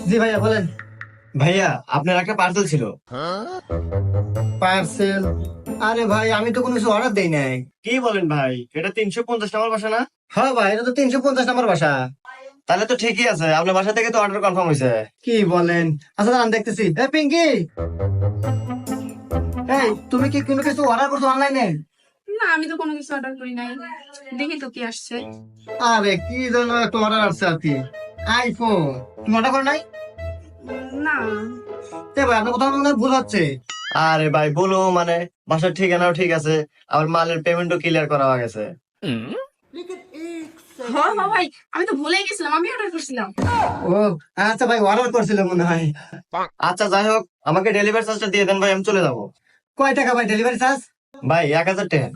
জি ভাইয়া বলেন। ভাইয়া আপনার একটা পার্সেল ছিল। পার্সেল? আরে ভাই আমি তো কোনো কিছু অর্ডার দেই নাই। কি বলেন ভাই, এটা 350 নম্বর বাসা না? হ্যাঁ ভাই, এটা তো 350 নম্বর বাসা। তাহলে তো ঠিকই আছে, আপনার বাসা থেকে তো অর্ডার কনফার্ম হয়েছে। কি বলেন? আচ্ছা দাঁড়ান দেখতেছি। পিঙ্কি, এই তুমি কি কোনো কিছু অর্ডার করছো অনলাইনে? না, আমি তো কোনো কিছু অর্ডার করি নাই। দেখি তো কি আসছে। আরে কি যেন একটা অর্ডার আসছে আর কি, আইফোন। তুমি অর্ডার করো নাই? না। ভাই আপনার কোথাও মনে হয় ভুল হচ্ছে। আরে ভাই বলো মানে, বাসার ঠিকানাও ঠিক আছে, আবার মালের পেমেন্টও ক্লিয়ার করা হয়ে গেছে। হ্যাঁ হ্যাঁ ভাই, আমি তো ভুলে গেছিলাম, আমি অর্ডার করছিলাম। ও আচ্ছা ভাই, অর্ডার করছিল মনে হয়। আচ্ছা যাই হোক, আমাকে ডেলিভারি চার্জটা দিয়ে দেন ভাই, আমি চলে যাবো। কয় টাকা ভাই ডেলিভারি চার্জ? ভাই 1000 টাকা।